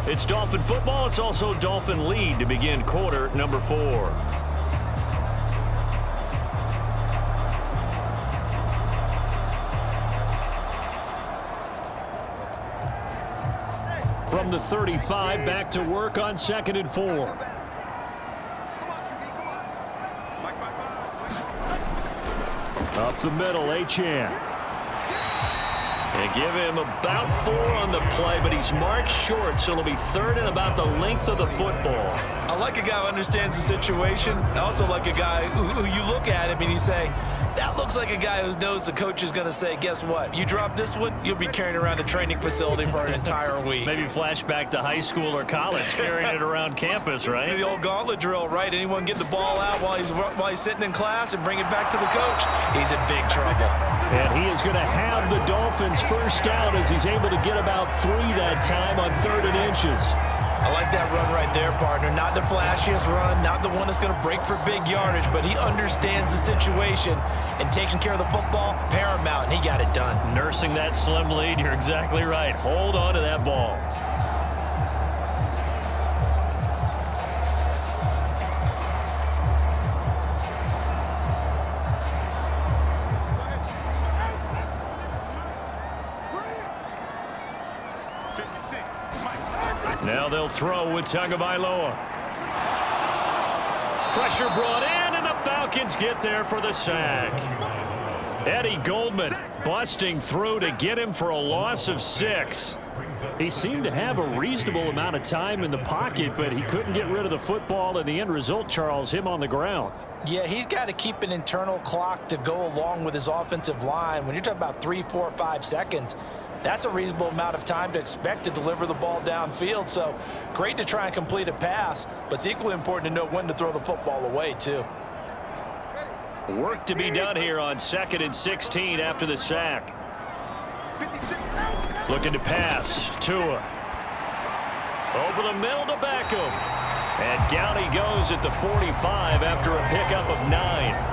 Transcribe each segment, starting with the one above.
It's Dolphin football. It's also Dolphin lead to begin quarter number 4. From the 35, back to work on 2nd and 4. Up the middle, Achane. They give him about 4 on the play, but he's marked short, so it'll be 3rd and about the length of the football. I like a guy who understands the situation. I also like a guy who you look at him and you say, that looks like a guy who knows the coach is going to say, guess what? You drop this one, you'll be carrying around a training facility for an entire week. Maybe flashback to high school or college, carrying it around campus, right? The old gauntlet drill, right? Anyone get the ball out while he's sitting in class and bring it back to the coach? He's in big trouble. And he is going to have the Dolphins first down as he's able to get about 3 that time on 3rd and inches. I like that run right there, partner. Not the flashiest run, not the one that's going to break for big yardage, but he understands the situation, and taking care of the football, paramount, and he got it done. Nursing that slim lead, you're exactly right. Hold on to that ball. Now they'll throw with Tagovailoa. Pressure brought in, and the Falcons get there for the sack. Eddie Goldman busting through to get him for a loss of 6. He seemed to have a reasonable amount of time in the pocket, but he couldn't get rid of the football, and the end result, Charles, him on the ground. Yeah, he's got to keep an internal clock to go along with his offensive line. When you're talking about 3, 4, 5 seconds, that's a reasonable amount of time to expect to deliver the ball downfield. So great to try and complete a pass, but it's equally important to know when to throw the football away, too. Work to be done here on 2nd and 16 after the sack. Looking to pass. Tua. Over the middle to Beckham. And down he goes at the 45 after a pickup of 9.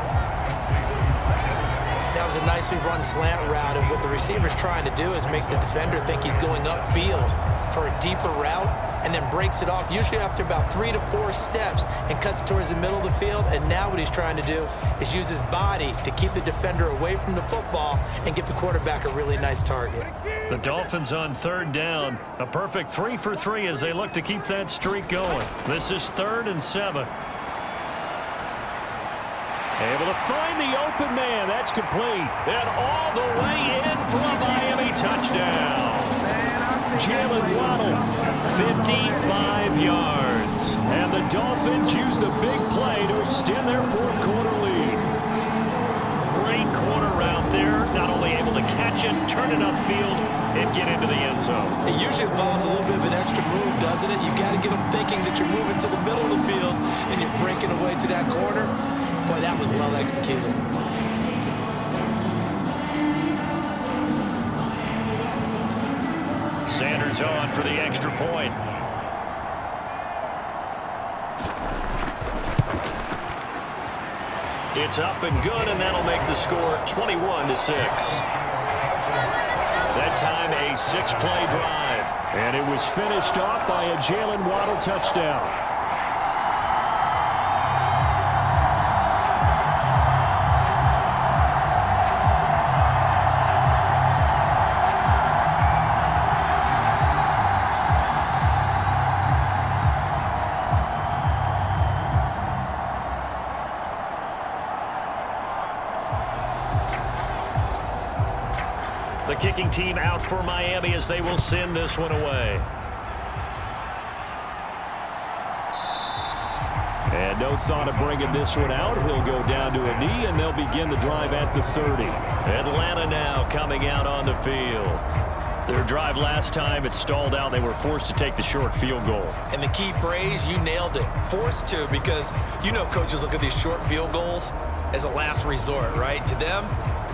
That was a nicely run slant route, and what the receiver's trying to do is make the defender think he's going upfield for a deeper route, and then breaks it off usually after about 3 to 4 steps and cuts towards the middle of the field. And now what he's trying to do is use his body to keep the defender away from the football and give the quarterback a really nice target. The Dolphins on 3rd down. A perfect 3 for 3 as they look to keep that streak going. This is 3rd and 7. Able to find the open man. That's complete. And all the way in for a Miami touchdown. Jalen Waddle, 55 yards. And the Dolphins use the big play to extend their 4th quarter lead. Great corner route there. Not only able to catch it, turn it upfield, and get into the end zone. It usually involves a little bit of an extra move, doesn't it? You got to get them thinking that you're moving to the middle of the field and you're breaking away to that corner. Boy, that was well executed. Sanders on for the extra point. It's up and good, and that'll make the score 21-6. That time a 6-play drive. And it was finished off by a Jalen Waddle touchdown. The kicking team out for Miami as they will send this one away. And no thought of bringing this one out. He'll go down to a knee, and they'll begin the drive at the 30. Atlanta now coming out on the field. Their drive last time, it stalled out. They were forced to take the short field goal. And the key phrase, you nailed it, forced to, because you know coaches look at these short field goals as a last resort, right? To them,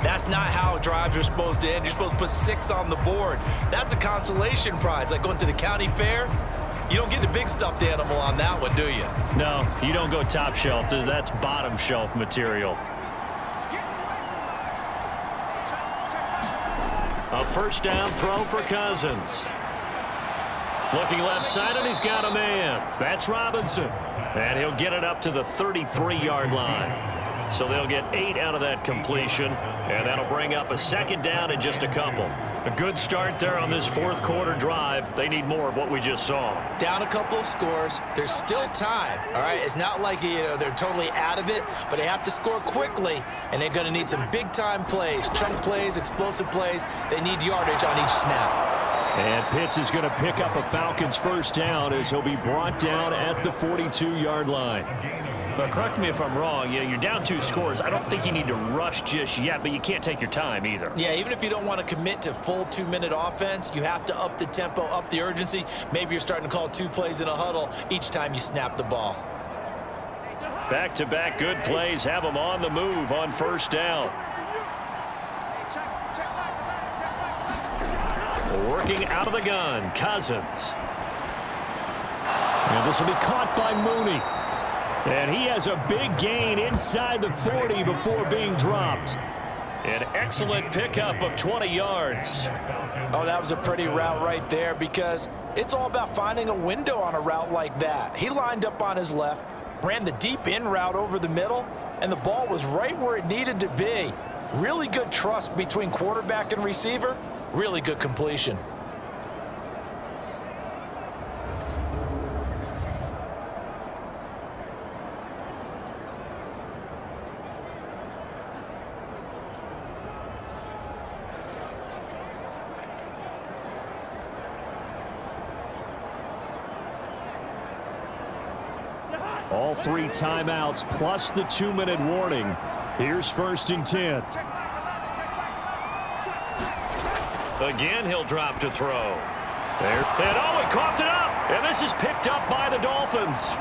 that's not how drives are supposed to end. You're supposed to put 6 on the board. That's a consolation prize. Like going to the county fair, you don't get the big stuffed animal on that one, do you? No, you don't go top shelf. That's bottom shelf material. A first down throw for Cousins. Looking left side, and he's got a man. That's Robinson. And he'll get it up to the 33-yard line. So they'll get 8 out of that completion, and that'll bring up a second down in just a couple. A good start there on this fourth quarter drive. They need more of what we just saw. Down a couple of scores. There's still time, all right? It's not like, they're totally out of it, but they have to score quickly, and they're going to need some big-time plays, chunk plays, explosive plays. They need yardage on each snap. And Pitts is going to pick up a Falcons first down as he'll be brought down at the 42-yard line. But correct me if I'm wrong, you're down 2 scores. I don't think you need to rush just yet, but you can't take your time either. Yeah, even if you don't want to commit to full 2-minute offense, you have to up the tempo, up the urgency. Maybe you're starting to call 2 plays in a huddle each time you snap the ball. Back-to-back good plays have them on the move on first down. Working out of the gun, Cousins. And this will be caught by Mooney. And he has a big gain inside the 40 before being dropped. An excellent pickup of 20 yards. Oh, that was a pretty route right there because it's all about finding a window on a route like that. He lined up on his left, ran the deep in route over the middle, and the ball was right where it needed to be. Really good trust between quarterback and receiver. Really good completion. All 3 timeouts plus the 2-minute warning. Here's 1st and 10. Again, he'll drop to throw. There. And he coughed it up. And this is picked up by the Dolphins.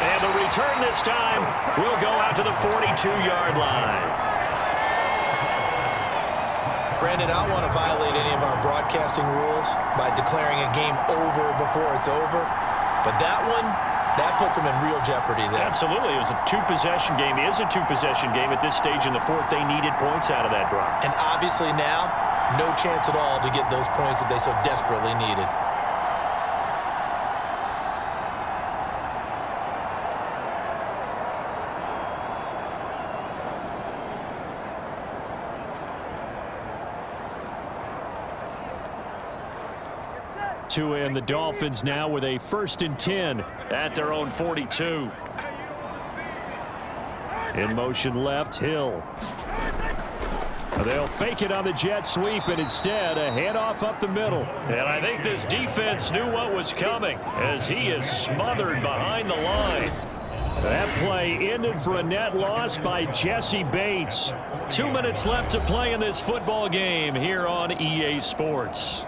And the return this time will go out to the 42-yard line. Brandon, I don't want to violate any of our broadcasting rules by declaring a game over before it's over. But that one, that puts them in real jeopardy there. Absolutely. It was a 2-possession game. It is a 2-possession game at this stage in the fourth. They needed points out of that drive. And obviously now, no chance at all to get those points that they so desperately needed. And the Dolphins now with a 1st and 10 at their own 42. In motion left, Hill. They'll fake it on the jet sweep, and instead a handoff up the middle. And I think this defense knew what was coming as he is smothered behind the line. That play ended for a net loss by Jesse Bates. 2 minutes left to play in this football game here on EA Sports.